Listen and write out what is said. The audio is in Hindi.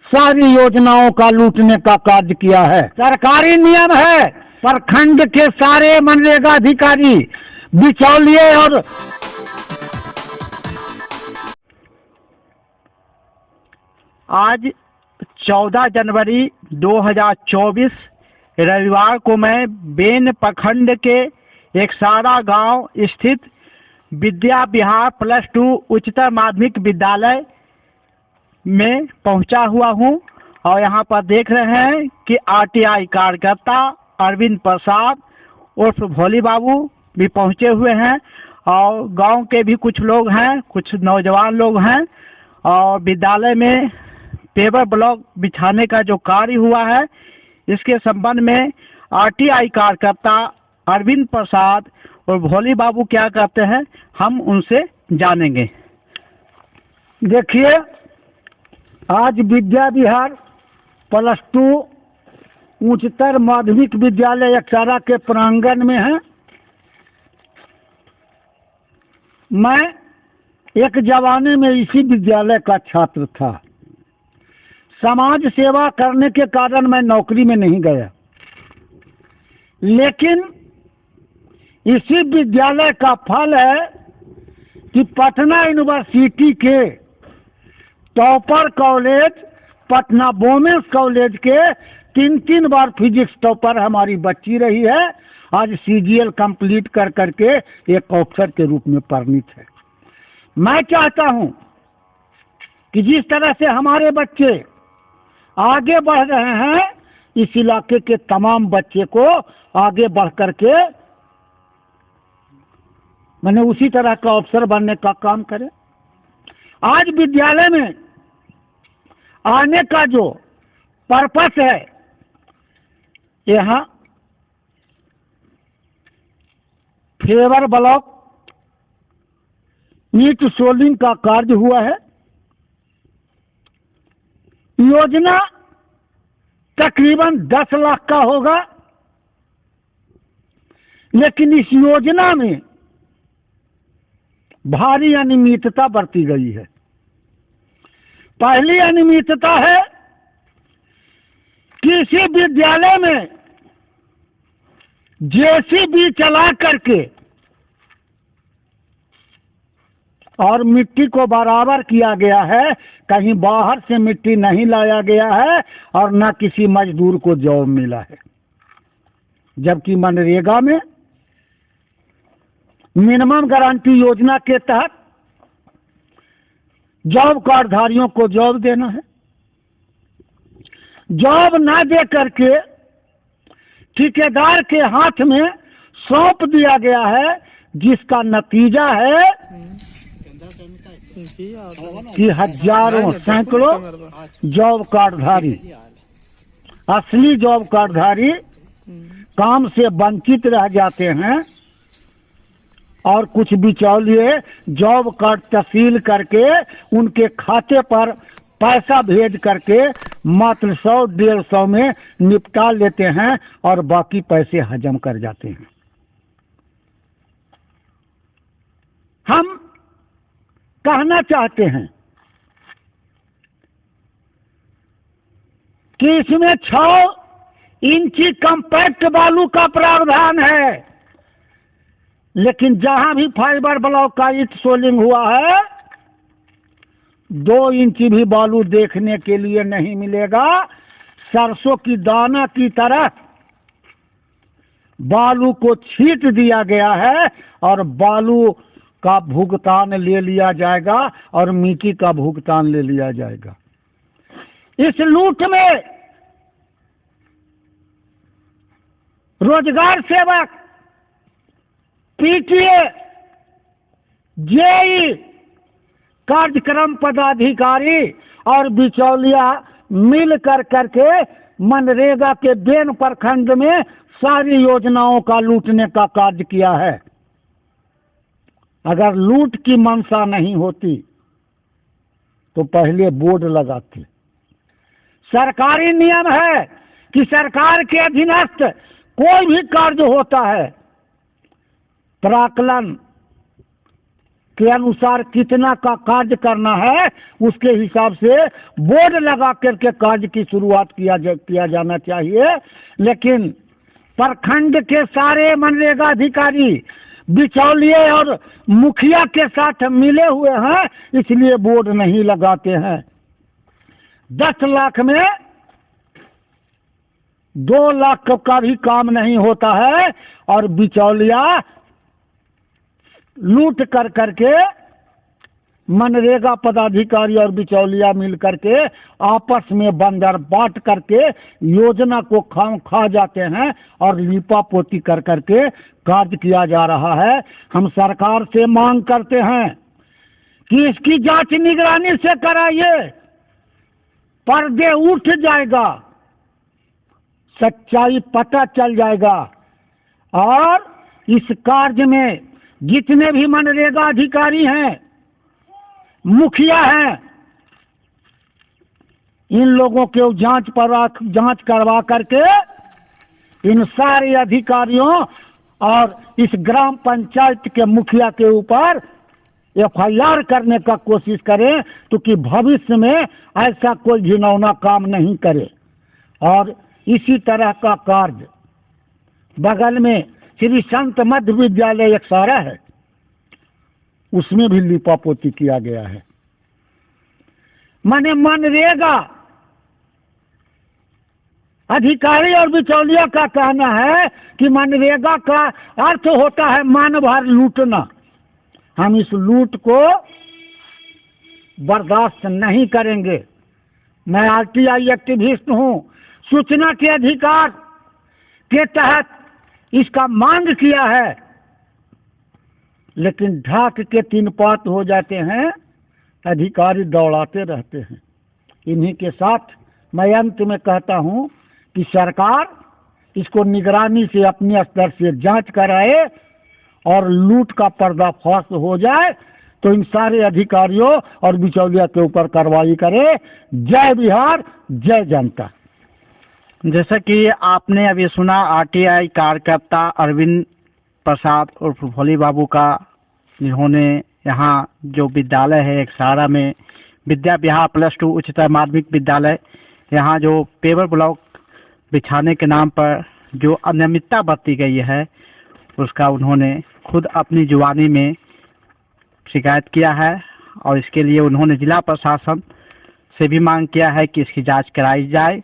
सारी योजनाओं का लूटने का कार्य किया है। सरकारी नियम है, प्रखंड के सारे मनरेगा अधिकारी बिचौलिए और आज 14 जनवरी 2024 रविवार को मैं बेन प्रखंड के एक सारा गांव स्थित विद्या विहार +2 उच्चतर माध्यमिक विद्यालय में पहुंचा हुआ हूं और यहां पर देख रहे हैं कि आरटीआई कार्यकर्ता अरविंद प्रसाद उर्फ भोली बाबू भी पहुंचे हुए हैं और गांव के भी कुछ लोग हैं, कुछ नौजवान लोग हैं और विद्यालय में पेवर ब्लॉक बिछाने का जो कार्य हुआ है इसके संबंध में आरटीआई कार्यकर्ता अरविंद प्रसाद और भोली बाबू क्या कहते हैं हम उनसे जानेंगे। देखिए, आज विद्या विहार +2 उच्चतर माध्यमिक विद्यालय अक्षरा के प्रांगण में है। मैं एक जमाने में इसी विद्यालय का छात्र था। समाज सेवा करने के कारण मैं नौकरी में नहीं गया, लेकिन इसी विद्यालय का फल है कि पटना यूनिवर्सिटी के topper college, Patna women's college के 3 बार फिजिक्स टॉपर हमारी बच्ची रही है। आज सीजीएल कंप्लीट कर करके एक ऑफिसर के रूप में परिणित है। मैं चाहता हूं कि जिस तरह से हमारे बच्चे आगे बढ़ रहे हैं, इस इलाके के तमाम बच्चे को आगे बढ़ करके मैंने उसी तरह का अफसर बनने का काम करें। आज विद्यालय में आने का जो पर्पस है, यहाँ फेवर ब्लॉक ईंट सोलिंग का कार्य हुआ है। योजना तकरीबन 10 लाख का होगा, लेकिन इस योजना में भारी अनियमितता बरती गई है। पहली अनियमितता है कि इसी विद्यालय में जेसीबी चला करके और मिट्टी को बराबर किया गया है। कहीं बाहर से मिट्टी नहीं लाया गया है और न किसी मजदूर को जॉब मिला है, जबकि मनरेगा में मिनिमम गारंटी योजना के तहत जॉब कार्डधारियों को जॉब देना है। जॉब ना दे करके ठेकेदार के हाथ में सौंप दिया गया है, जिसका नतीजा है कि हजारों सैकड़ों जॉब कार्डधारी, असली जॉब कार्डधारी काम से वंचित रह जाते हैं और कुछ बिचौलिए जॉब कार्ड तहसील करके उनके खाते पर पैसा भेज करके मात्र 100-150 में निपटा लेते हैं और बाकी पैसे हजम कर जाते हैं। हम कहना चाहते हैं कि इसमें 6 इंची कॉम्पैक्ट बालू का प्रावधान है, लेकिन जहां भी फाइबर ब्लॉक का ईंट सोलिंग हुआ है 2 इंची भी बालू देखने के लिए नहीं मिलेगा। सरसों की दाना की तरह बालू को छीट दिया गया है और बालू का भुगतान ले लिया जाएगा और मिट्टी का भुगतान ले लिया जाएगा। इस लूट में रोजगार सेवक, पीटीए, जेई, कार्यक्रम पदाधिकारी और बिचौलिया मिल कर करके मनरेगा के बेन प्रखंड में सारी योजनाओं का लूटने का कार्य किया है। अगर लूट की मंशा नहीं होती तो पहले बोर्ड लगाते। सरकारी नियम है कि सरकार के अधीनस्थ कोई भी कार्य होता है, प्राक्कलन के अनुसार कितना का कार्य करना है, उसके हिसाब से बोर्ड लगा करके कार्य की शुरुआत किया जाना चाहिए। लेकिन प्रखंड के सारे मनरेगा अधिकारी बिचौलिए और मुखिया के साथ मिले हुए हैं, इसलिए बोर्ड नहीं लगाते हैं। 10 लाख में 2 लाख का भी काम नहीं होता है और बिचौलिया लूट कर करके मनरेगा पदाधिकारी और बिचौलिया मिल करके आपस में बंदर बांट करके योजना को खा जाते हैं और लीपा पोती कर करके कार्य किया जा रहा है। हम सरकार से मांग करते हैं कि इसकी जांच निगरानी से कराइए, पर्दे उठ जाएगा, सच्चाई पता चल जाएगा और इस कार्य में जितने भी मनरेगा अधिकारी हैं, मुखिया हैं, इन लोगों के जांच करवा करके इन सारे अधिकारियों और इस ग्राम पंचायत के मुखिया के ऊपर FIR करने का कोशिश करें, तो कि भविष्य में ऐसा कोई घिनौना काम नहीं करे। और इसी तरह का कार्य बगल में श्री संत मध्य विद्यालय एक सारा है, उसमें भी लिपापोती किया गया है। माने मनरेगा अधिकारी और बिचौलिया का कहना है कि मनरेगा का अर्थ होता है मान भर लूटना। हम इस लूट को बर्दाश्त नहीं करेंगे। मैं RTI एक्टिविस्ट हूँ, सूचना के अधिकार के तहत इसका मांग किया है, लेकिन ढाक के 3 पात हो जाते हैं, अधिकारी दौड़ाते रहते हैं। इन्हीं के साथ मैं अंत में कहता हूं कि सरकार इसको निगरानी से अपने स्तर से जांच कराए और लूट का पर्दाफाश हो जाए तो इन सारे अधिकारियों और बिचौलिया के ऊपर कार्रवाई करे। जय बिहार, जय जनता। जैसा कि आपने अभी सुना RTI कार्यकर्ता अरविंद प्रसाद उर्फ भोली बाबू का, जिन्होंने यहाँ जो विद्यालय है एक सारा में विद्या विहार +2 उच्चतर माध्यमिक विद्यालय, यहाँ जो पेवर ब्लॉक बिछाने के नाम पर जो अनियमितता बरती गई है उसका उन्होंने खुद अपनी जुबानी में शिकायत किया है और इसके लिए उन्होंने जिला प्रशासन से भी मांग किया है कि इसकी जांच कराई जाए